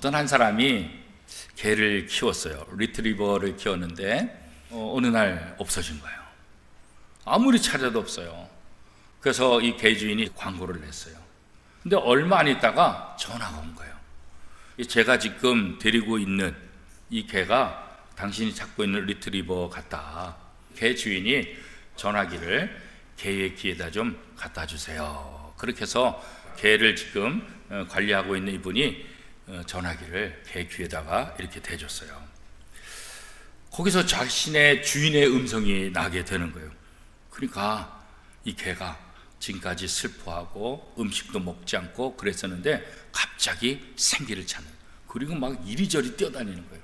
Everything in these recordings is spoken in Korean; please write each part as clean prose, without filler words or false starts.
어떤 한 사람이 개를 키웠어요. 리트리버를 키웠는데 어느 날 없어진 거예요. 아무리 찾아도 없어요. 그래서 이 개 주인이 광고를 냈어요. 근데 얼마 안 있다가 전화가 온 거예요. 제가 지금 데리고 있는 이 개가 당신이 찾고 있는 리트리버 같다. 개 주인이 전화기를 개의 귀에다 좀 갖다 주세요. 그렇게 해서 개를 지금 관리하고 있는 이분이 전화기를 개 귀에다가 이렇게 대줬어요. 거기서 자신의 주인의 음성이 나게 되는 거예요. 그러니까 이 개가 지금까지 슬퍼하고 음식도 먹지 않고 그랬었는데 갑자기 생기를 찾는, 그리고 막 이리저리 뛰어다니는 거예요.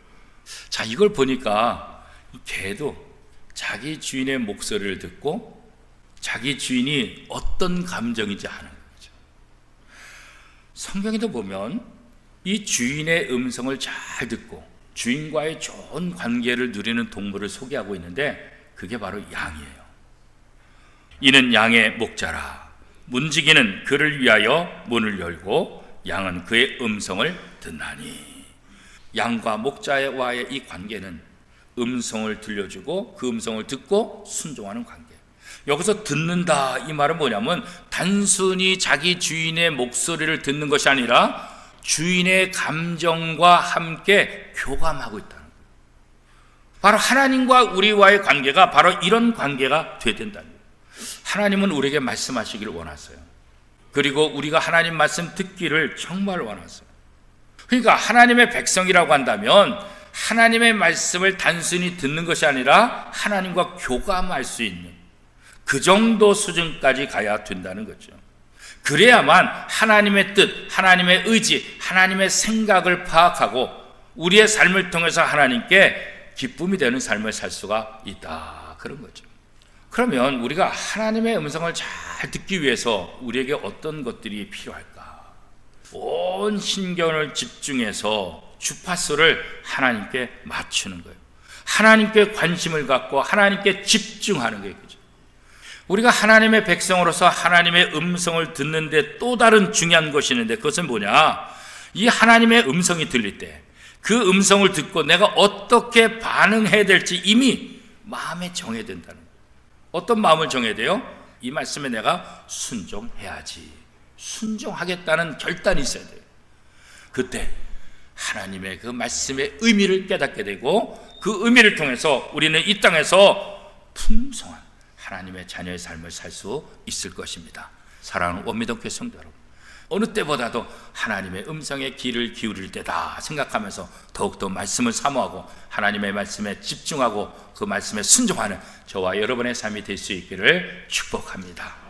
자, 이걸 보니까 이 개도 자기 주인의 목소리를 듣고 자기 주인이 어떤 감정인지 아는 거죠. 성경에도 보면 이 주인의 음성을 잘 듣고 주인과의 좋은 관계를 누리는 동물을 소개하고 있는데 그게 바로 양이에요. 이는 양의 목자라. 문지기는 그를 위하여 문을 열고 양은 그의 음성을 듣나니. 양과 목자와의 이 관계는 음성을 들려주고 그 음성을 듣고 순종하는 관계. 여기서 듣는다 이 말은 뭐냐면 단순히 자기 주인의 목소리를 듣는 것이 아니라 주인의 감정과 함께 교감하고 있다는 거예요. 바로 하나님과 우리와의 관계가 바로 이런 관계가 돼야 된다는 거예요. 하나님은 우리에게 말씀하시기를 원하세요. 그리고 우리가 하나님 말씀 듣기를 정말 원하세요. 그러니까 하나님의 백성이라고 한다면 하나님의 말씀을 단순히 듣는 것이 아니라 하나님과 교감할 수 있는 그 정도 수준까지 가야 된다는 거죠. 그래야만 하나님의 뜻, 하나님의 의지, 하나님의 생각을 파악하고 우리의 삶을 통해서 하나님께 기쁨이 되는 삶을 살 수가 있다, 그런 거죠. 그러면 우리가 하나님의 음성을 잘 듣기 위해서 우리에게 어떤 것들이 필요할까? 온 신경을 집중해서 주파수를 하나님께 맞추는 거예요. 하나님께 관심을 갖고 하나님께 집중하는 거예요. 그죠? 우리가 하나님의 백성으로서 하나님의 음성을 듣는데 또 다른 중요한 것이 있는데 그것은 뭐냐? 이 하나님의 음성이 들릴 때 그 음성을 듣고 내가 어떻게 반응해야 될지 이미 마음에 정해야 된다는 거예요. 어떤 마음을 정해야 돼요? 이 말씀에 내가 순종해야지, 순종하겠다는 결단이 있어야 돼요. 그때 하나님의 그 말씀의 의미를 깨닫게 되고 그 의미를 통해서 우리는 이 땅에서 풍성한 하나님의 자녀의 삶을 살 수 있을 것입니다. 사랑하는 원미덕교회 성도 여러분, 어느 때보다도 하나님의 음성에 귀를 기울일 때다 생각하면서 더욱더 말씀을 사모하고 하나님의 말씀에 집중하고 그 말씀에 순종하는 저와 여러분의 삶이 될 수 있기를 축복합니다.